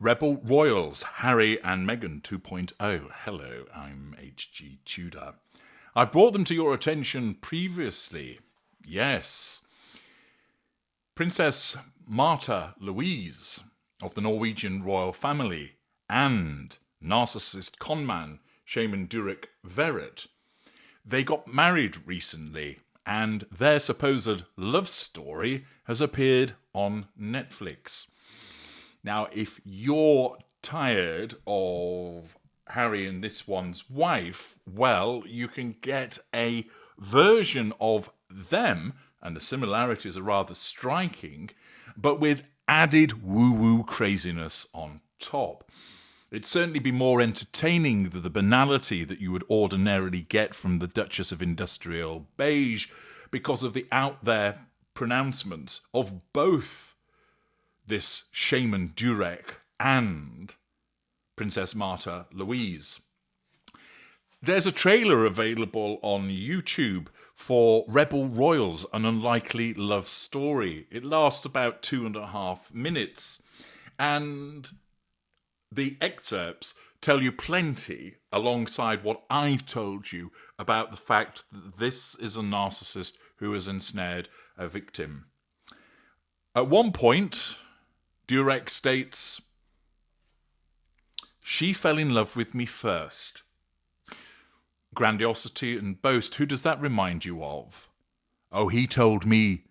Rebel Royals, Harry and Meghan 2.0. Hello, I'm H.G. Tudor. I've brought them to your attention previously. Yes. Princess Martha Louise of the Norwegian royal family and narcissist conman shaman Durek Verrett. They got married recently and their supposed love story has appeared on Netflix. Now, if you're tired of Harry and this one's wife, well, you can get a version of them, and the similarities are rather striking, but with added woo-woo craziness on top. It'd certainly be more entertaining than the banality that you would ordinarily get from the Duchess of Industrial Beige because of the out-there pronouncements of both this shaman Durek and Princess Martha Louise. There's a trailer available on YouTube for Rebel Royals, An Unlikely Love Story. It lasts about 2.5 minutes, and the excerpts tell you plenty alongside what I've told you about the fact that this is a narcissist who has ensnared a victim. At one point, Durek states, "She fell in love with me first." Grandiosity and boast, who does that remind you of? Oh, he told me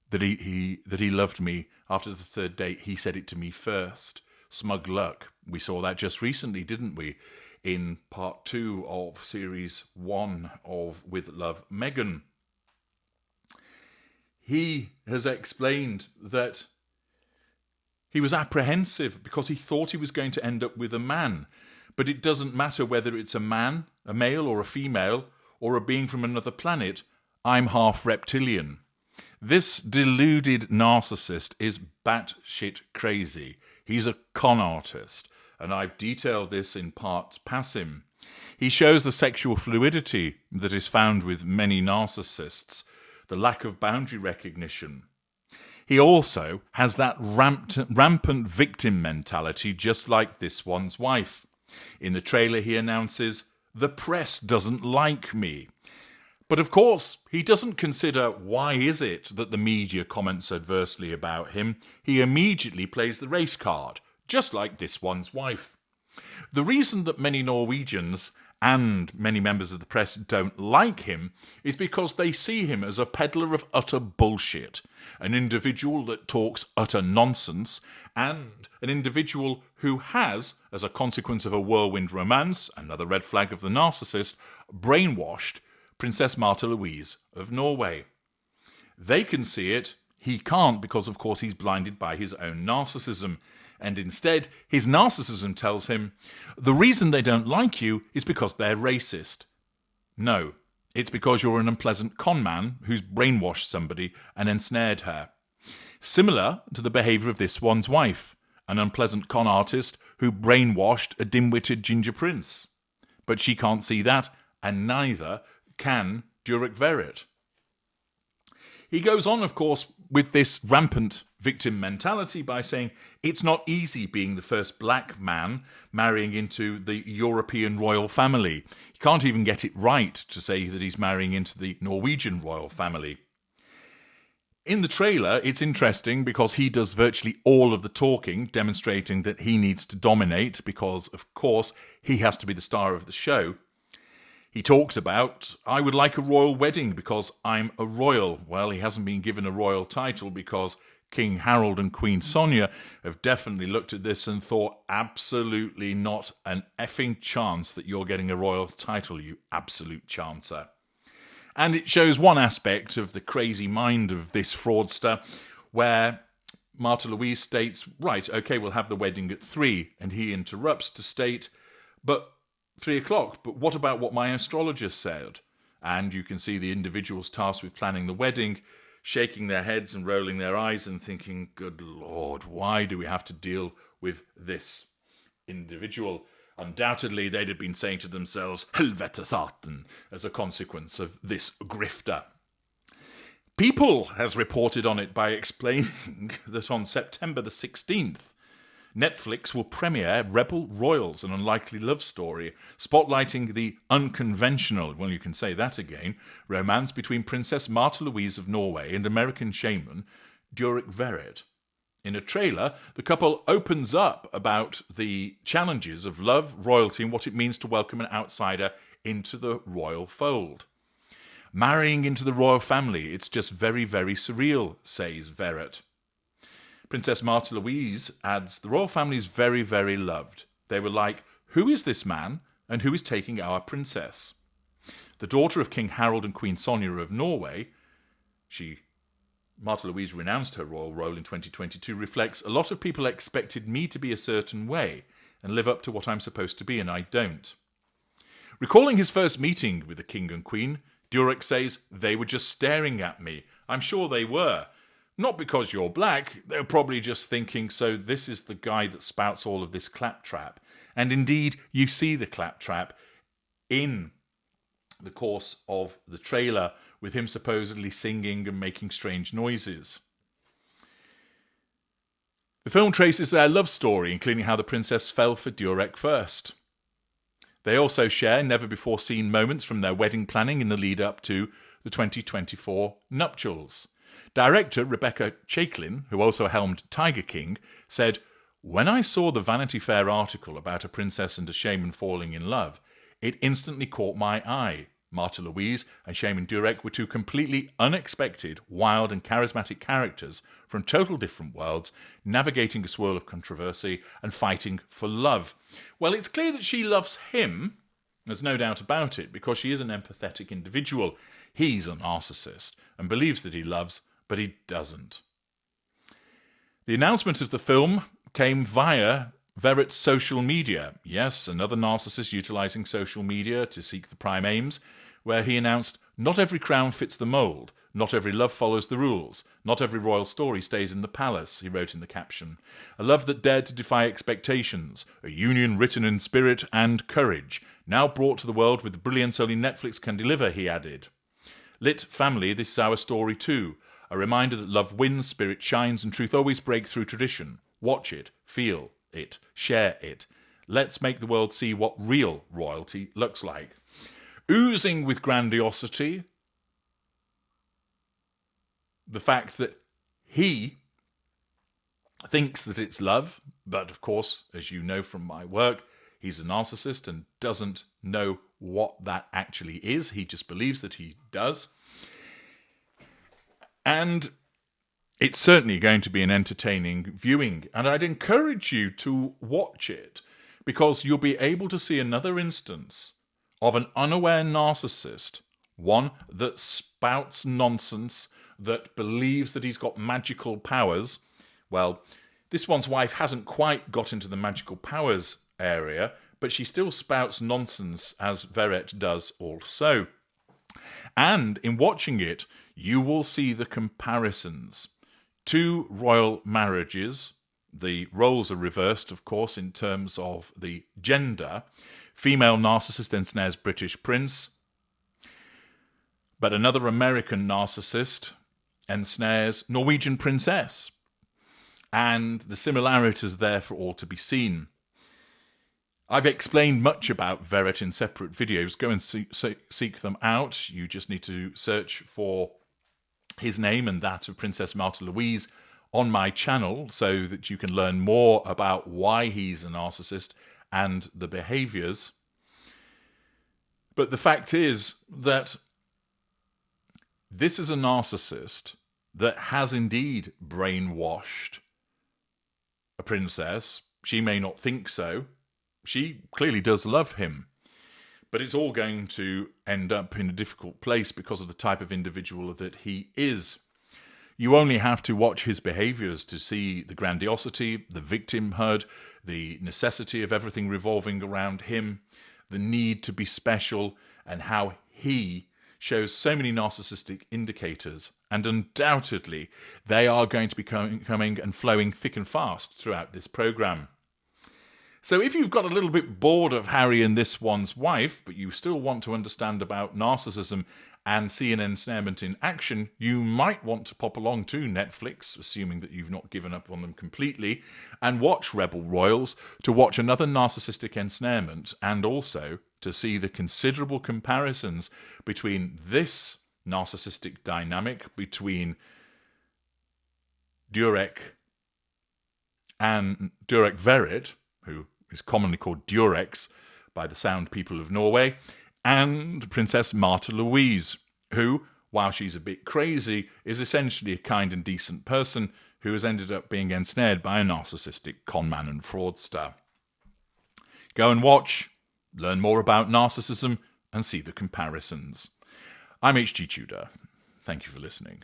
that he loved me after the third date. He said it to me first. Smug luck. We saw that just recently, didn't we? In part 2 of series 1 of With Love, Meghan. He has explained that he was apprehensive because he thought he was going to end up with a man. But it doesn't matter whether it's a man, a male or a female, or a being from another planet. I'm half reptilian. This deluded narcissist is batshit crazy. He's a con artist, and I've detailed this in parts passim. He shows the sexual fluidity that is found with many narcissists, the lack of boundary recognition. He also has that rampant victim mentality, just like this one's wife. In the trailer, he announces, "The press doesn't like me." But of course, he doesn't consider why is it that the media comments adversely about him. He immediately plays the race card, just like this one's wife. The reason that many Norwegians and many members of the press don't like him is because they see him as a peddler of utter bullshit, an individual that talks utter nonsense, and an individual who has, as a consequence of a whirlwind romance, another red flag of the narcissist, brainwashed Princess Martha Louise of Norway. They can see it, he can't, because of course he's blinded by his own narcissism. And instead, his narcissism tells him, the reason they don't like you is because they're racist. No, it's because you're an unpleasant con man who's brainwashed somebody and ensnared her. Similar to the behaviour of this one's wife, an unpleasant con artist who brainwashed a dim-witted ginger prince. But she can't see that, and neither can Durek Verrett. He goes on, of course, with this rampant victim mentality by saying it's not easy being the first black man marrying into the European royal family. He can't even get it right to say that he's marrying into the Norwegian royal family. In the trailer, it's interesting because he does virtually all of the talking, demonstrating that he needs to dominate because, of course, he has to be the star of the show. He talks about, I would like a royal wedding because I'm a royal. Well, he hasn't been given a royal title because King Harold and Queen Sonia have definitely looked at this and thought, absolutely not an effing chance that you're getting a royal title, you absolute chancer. And it shows one aspect of the crazy mind of this fraudster where Martha Louise states, right, okay, we'll have the wedding at 3. And he interrupts to state, but 3 o'clock, but what about what my astrologer said? And you can see the individuals tasked with planning the wedding shaking their heads and rolling their eyes and thinking, good Lord, why do we have to deal with this individual? Undoubtedly, they'd have been saying to themselves, Helvete Satan, as a consequence of this grifter. People has reported on it by explaining that on September the 16th, Netflix will premiere Rebel Royals, an unlikely love story, spotlighting the unconventional, well, you can say that again, romance between Princess Martha Louise of Norway and American shaman Durek Verrett. In a trailer, the couple opens up about the challenges of love, royalty, and what it means to welcome an outsider into the royal fold. Marrying into the royal family, it's just very, very surreal, says Verrett. Princess Martha Louise adds, the royal family is very, very loved. They were like, who is this man and who is taking our princess? The daughter of King Harold and Queen Sonia of Norway, Martha Louise renounced her royal role in 2022, reflects, a lot of people expected me to be a certain way and live up to what I'm supposed to be, and I don't. Recalling his first meeting with the king and queen, Durek says, they were just staring at me. I'm sure they were. Not because you're black, they were probably just thinking, so this is the guy that spouts all of this claptrap. And indeed, you see the claptrap in the course of the trailer, with him supposedly singing and making strange noises. The film traces their love story, including how the princess fell for Durek first. They also share never-before-seen moments from their wedding planning in the lead-up to the 2024 nuptials. Director Rebecca Chaiklin, who also helmed Tiger King, said, when I saw the Vanity Fair article about a princess and a shaman falling in love, it instantly caught my eye. Martha Louise and Shaman Durek were two completely unexpected, wild and charismatic characters from total different worlds, navigating a swirl of controversy and fighting for love. Well, it's clear that she loves him, there's no doubt about it, because she is an empathetic individual. He's a narcissist and believes that he loves, but he doesn't. The announcement of the film came via Verrett's social media. Yes, another narcissist utilising social media to seek the prime aims, where he announced, not every crown fits the mould, not every love follows the rules, not every royal story stays in the palace, he wrote in the caption. A love that dared to defy expectations, a union written in spirit and courage, now brought to the world with the brilliance only Netflix can deliver, he added. Lit family, this is our story too, a reminder that love wins, spirit shines, and truth always breaks through tradition. Watch it, feel it, share it. Let's make the world see what real royalty looks like. Oozing with grandiosity, the fact that he thinks that it's love, but of course, as you know from my work, he's a narcissist and doesn't know what that actually is. He just believes that he does. And it's certainly going to be an entertaining viewing, and I'd encourage you to watch it, because you'll be able to see another instance of an unaware narcissist, one that spouts nonsense, that believes that he's got magical powers. Well, this one's wife hasn't quite got into the magical powers area, but she still spouts nonsense, as Verrett does also. And in watching it, you will see the comparisons. Two royal marriages, the roles are reversed, of course, in terms of the gender. Female narcissist ensnares British prince, but another American narcissist ensnares Norwegian princess. And the similarities there for all to be seen. I've explained much about Verrett in separate videos. Go and seek them out. You just need to search for his name and that of Princess Martha Louise on my channel so that you can learn more about why he's a narcissist and the behaviours. But the fact is that this is a narcissist that has indeed brainwashed a princess. She may not think so. She clearly does love him. But it's all going to end up in a difficult place because of the type of individual that he is. You only have to watch his behaviours to see the grandiosity, the victimhood, the necessity of everything revolving around him, the need to be special, and how he shows so many narcissistic indicators. And undoubtedly, they are going to be coming and flowing thick and fast throughout this programme. So if you've got a little bit bored of Harry and this one's wife, but you still want to understand about narcissism and see an ensnarement in action, you might want to pop along to Netflix, assuming that you've not given up on them completely, and watch Rebel Royals to watch another narcissistic ensnarement, and also to see the considerable comparisons between this narcissistic dynamic between Durek Verrett, who is commonly called Durex by the sound people of Norway, and Princess Martha Louise, who, while she's a bit crazy, is essentially a kind and decent person who has ended up being ensnared by a narcissistic conman and fraudster. Go and watch, learn more about narcissism, and see the comparisons. I'm H.G. Tudor. Thank you for listening.